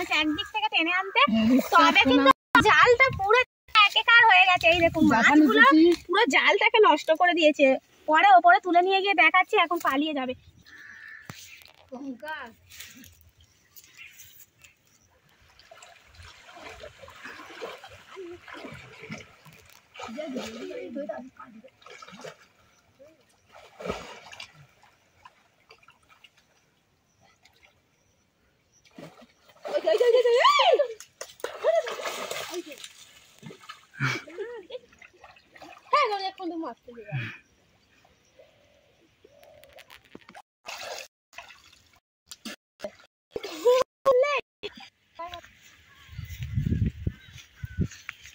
হয়েছে একদিক থেকে টেনে আনতে, তবে কিন্তু জালটা পুরো একাকার হয়ে গেছে। এই দেখুন মাছগুলো পুরো জালটাকে নষ্ট করে দিয়েছে। পরে ওপরে তুলে নিয়ে গিয়ে দেখাচ্ছি, এখন পালিয়ে যাবে।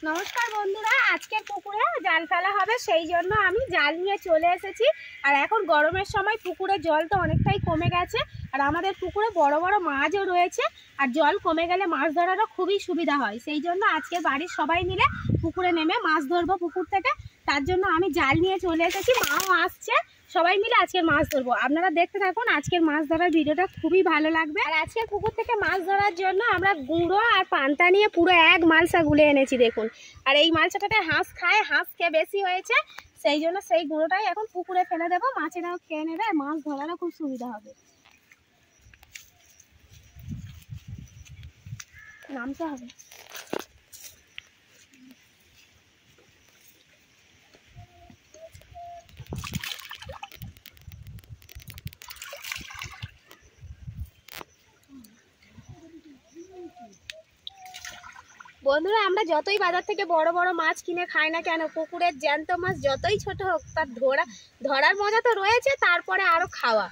নমস্কার বন্ধুরা, আজকের পুকুরে জাল ফেলা হবে, সেই জন্য আমি জাল নিয়ে চলে এসেছি। আর এখন গরমের সময় পুকুরের জল তো অনেকটাই কমে গেছে, আর আমাদের পুকুরে বড় বড় মাছও রয়েছে। আর জল কমে গেলে মাছ ধরারও খুবই সুবিধা হয়, সেই জন্য আজকে বাড়ির সবাই মিলে পুকুরে নেমে মাছ ধরবো পুকুর থেকে। তার জন্য আমি জাল নিয়ে চলে এসেছি, মাও আসছে, সবাই মিলে আজকের মাছ ধরবো। আপনারা দেখতে থাকুন, আজকের মাছ ধরার ভিডিওটা খুবই ভালো লাগবে। আর আজকের পুকুর থেকে মাছ ধরার জন্য আমরা গুঁড়ো আর পান্তা নিয়ে পুরো এক মালসা গুলে এনেছি দেখুন। আর এই মালসাটাতে হাঁস খায়, হাঁস খেয়ে বেশি হয়েছে, সেই জন্য সেই গুঁড়োটাই এখন পুকুরে ফেলে দেবো, মাছেরাও খেয়ে নেবে, আর মাছ ধরারও খুব সুবিধা হবে। নামতে হবে। বন্ধুরা, আমরা যতই বাজার থেকে বড় বড় মাছ কিনে খাই না কেন, পুকুরের জ্যান্ত মাছ যতই ছোট হোক, তার ধরার মজা তো রয়েছে, তারপরে আরো খাওয়া।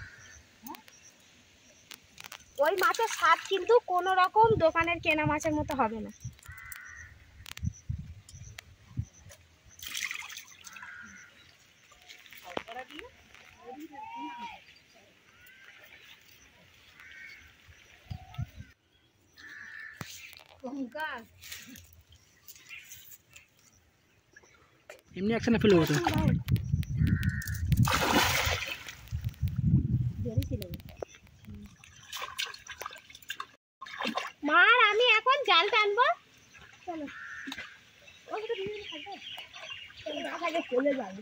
ওই মাছের স্বাদ কিন্তু কোনো রকম দোকানের কেনা মাছের মতো হবে না। এমনি একসাথে ফেলে হতো। মার আমি এখন জাল টানবো, চলো চলে যাবে।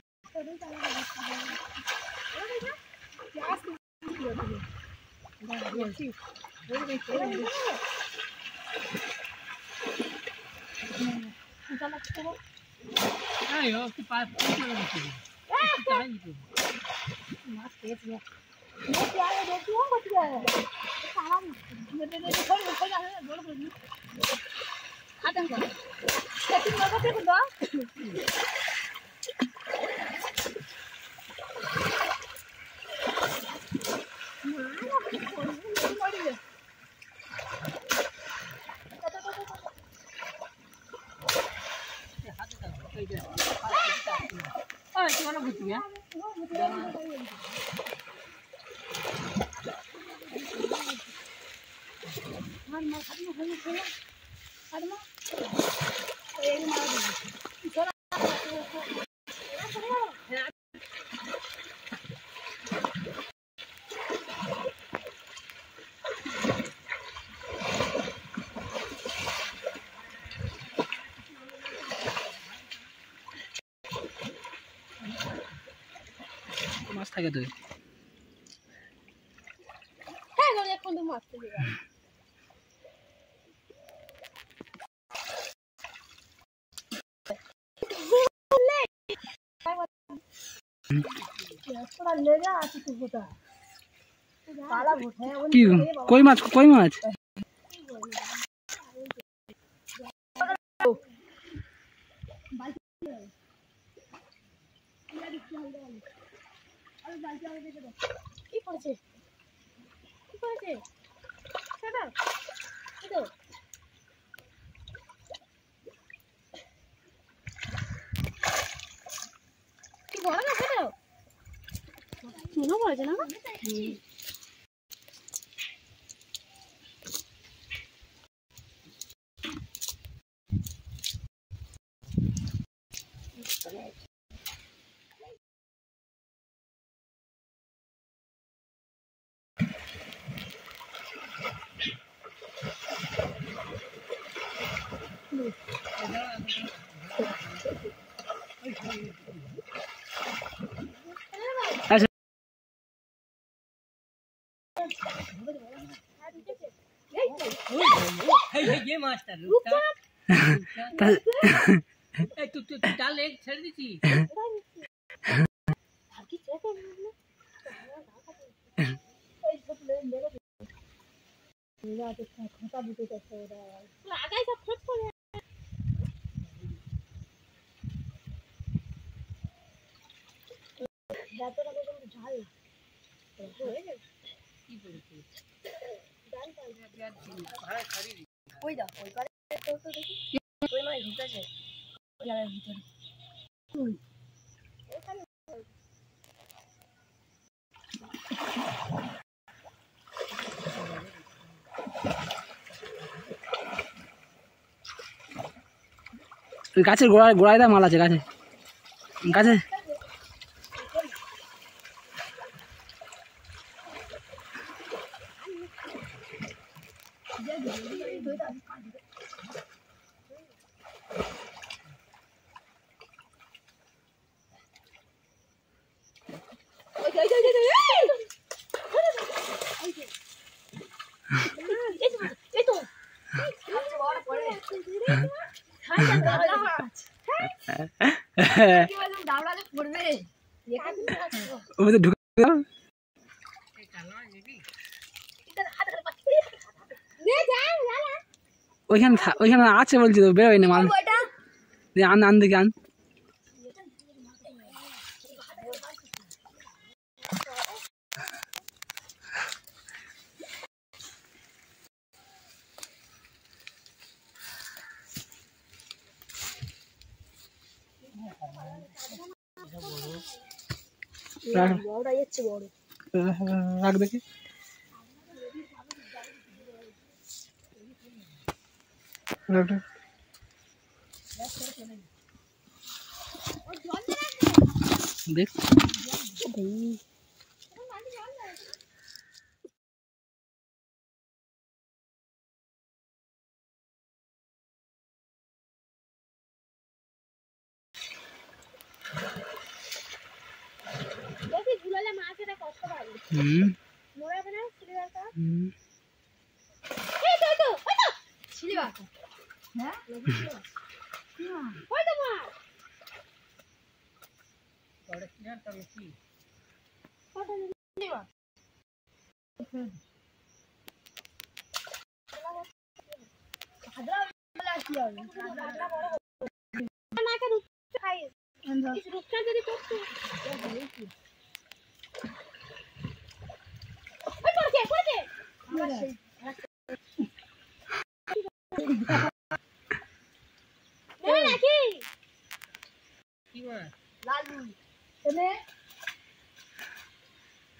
মাছ থাকে তো এখন তো মাছ থেকে কি কই মাছ, কই মাছ কি করেছে, কি করেছে সেটা তো কি বড় না, সেটা মনে পড়েছে না। ये मास्टर तू डाल एक छड़ दीची গাছের গোড়ায় দা মাল আছে গাছে গাছে ওইখানে আছে বলছি তো বেরোয় না মাল আন দেখি আন রাখ দেখি দেখ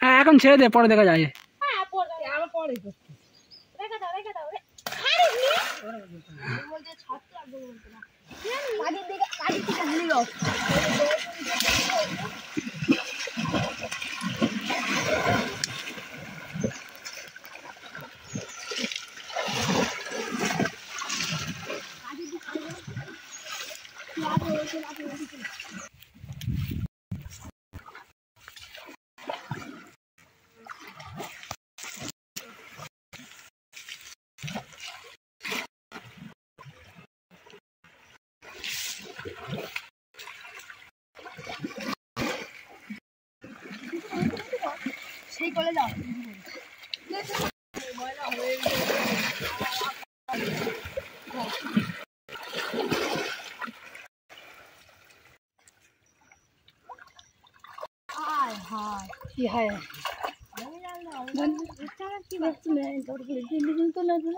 হ্যাঁ এখন ছেড়ে দে পরে দেখা যায় সেই কলে যাও কি হয় কি ভাবছি তো লাগবে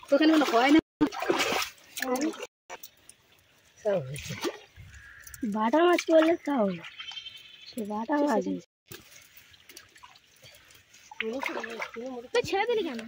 তোখানে কোনো হয় না বাটা মাছ করলে তাও সে বাটা মাছ ছেড়ে দিলি কেন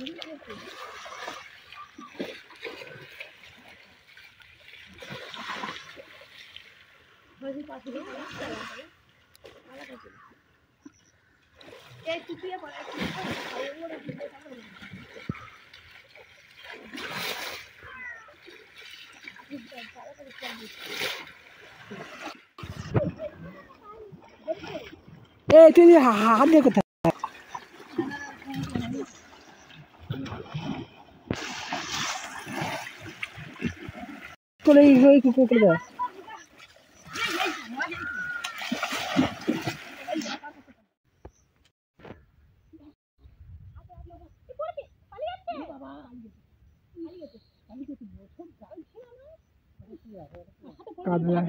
এই তুই হাত দিয়ে কোথায় করে করে দাও কাদলা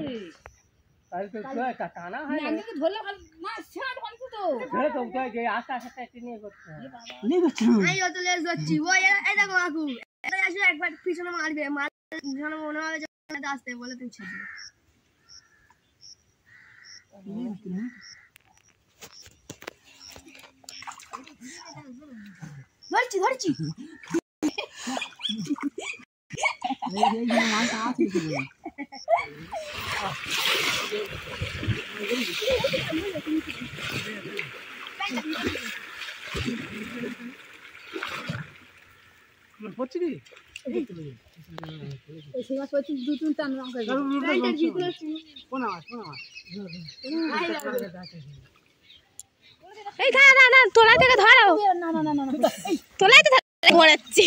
টানা হয় না ধরলে ভালো না ছাড় ভালো তো ধরে তো যে আস্তে আস্তে একটু নিয়ে করতে হবে নিয়ে যাচ্ছি এই অত লেজ যাচ্ছি ওই এই দেখো কাকু এটা আসলে একবার পিছনে মারবে মার মনে হবে যে আসতে বলে তুমি ছেড়ে ধরছি ধরছি পড়ছি কি এই না না না তোলা থেকে ধরো তোলাই তো ধরাচ্ছি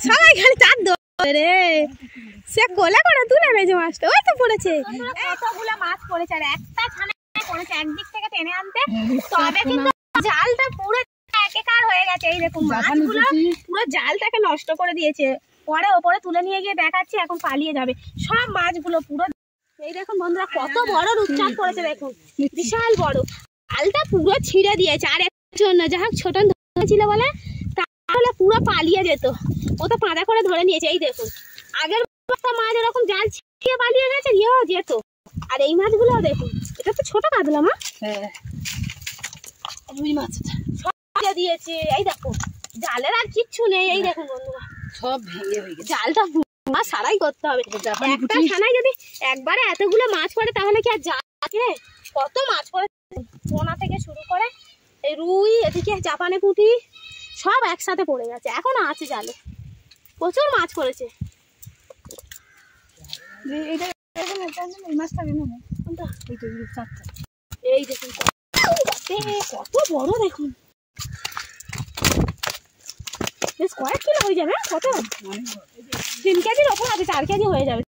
সবাই খালি তার ধরে রে সে কোলে করে তুলে মেজে মাছটা ওই তো পড়েছে এতগুলো মাছ পড়েছে আর একটা ছানা পড়েছে একদিক থেকে টেনে আনতে তবে কিন্তু জালটা পুরো একাকার হয়ে গেছে এই দেখুন মাছগুলো পুরো জালটাকে নষ্ট করে দিয়েছে পরে ওপরে তুলে নিয়ে গিয়ে দেখাচ্ছি এখন পালিয়ে যাবে সব মাছগুলো পুরো এই দেখুন বন্ধুরা কত বড় রূপচাঁদ পড়েছে দেখুন বিশাল বড় জালটা পুরো ছিঁড়ে দিয়েছে আর এর জন্য যা হোক ছোট ছিল বলে তাহলে পুরো পালিয়ে যেত ও তো পাঁদা করে ধরে নিয়েছে এই দেখুন আগের একটা মাছ এরকম জাল ছিঁড়ে পালিয়ে গেছে ইয়েও যেত আর এই মাছগুলো দেখুন এটা তো ছোট কাতলা মাছ হ্যাঁ রুই মাছ সব দিয়েছে এই দেখো জালের আর কিচ্ছু নেই এই দেখুন বন্ধুরা সব ভেঙে হয়ে গেছে জালটা মাছ সারাই করতে হবে একটা ছানায় যদি একবারে এতগুলো মাছ পড়ে তাহলে কি আর জাল আছে কত মাছ পড়ে পোনা থেকে শুরু করে এই রুই এদিকে জাপানে পুঁটি সব একসাথে পড়ে গেছে এখনো আছে জালে প্রচুর মাছ পড়েছে এই দেখুন কত বড় দেখুন বেশ কয়েক কিলো হয়ে যাবে কত 3 কেজির ওপর আছে 4 কেজি হয়ে যাবে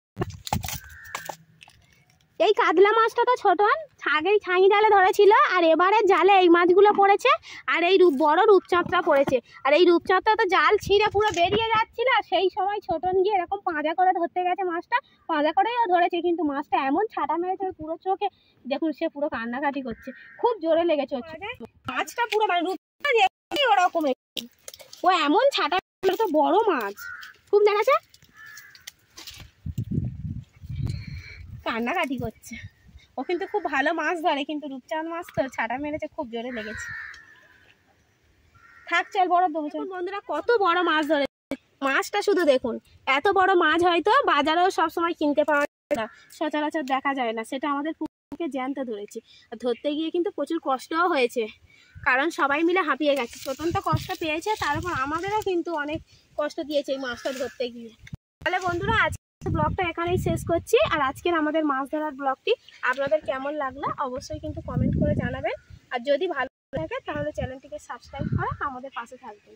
এই কাতলা মাছটা তো ছোট আগেই ছাই জালে ধরেছিল আর এবারে জালে এই মাছগুলো পড়েছে আর এই বড় রূপচাঁদটা পড়েছে আর এই রূপচাঁদটা তো জাল ছিঁড়ে পুরো বেরিয়ে যাচ্ছিল সেই সময় ছোটন গিয়ে এরকম পাঁজা করে ধরতে গেছে মাছটা পাঁজা করেও ধরেছে কিন্তু মাছটা এমন ছাটা মেরেছে পুরো চোখে দেখুন সে পুরো কান্নাকাটি করছে খুব জোরে লেগেছে মাছটা পুরো মানে রূপচাঁদ ওরকম ও এমন ছাটা তো বড় মাছ খুব দেখাচ্ছে কান্নাকাটি করছে ও কিন্তু খুব ভালো মাছ ধরে কিন্তু রূপচাঁদ মাছ তো ছাটা মেরেছে খুব জোরে লেগেছে থাক চল বড় দেবো চল বন্ধুরা কত বড় মাছ ধরে মাছটা শুধু দেখুন এত বড় মাছ হয়তো বাজারেও সবসময় কিনতে পাওয়া যায় না সচরাচর দেখা যায় না সেটা আমাদের পুকুরকে জ্যান্ত ধরেছি আর ধরতে গিয়ে কিন্তু প্রচুর কষ্টও হয়েছে কারণ সবাই মিলে হাঁপিয়ে গেছে ছোটন তো কষ্ট পেয়েছে তারপর আমাদেরও কিন্তু অনেক কষ্ট দিয়েছে এই মাছটা ধরতে গিয়ে তাহলে বন্ধুরা আজকে ব্লগটা এখানেই শেষ করছি আর আজকের আমাদের মাছ ধরার ব্লগটি আপনাদের কেমন লাগলো অবশ্যই কিন্তু কমেন্ট করে জানাবেন আর যদি ভালো লাগে তাহলে চ্যানেলটিকে সাবস্ক্রাইব করে আমাদের পাশে থাকবেন।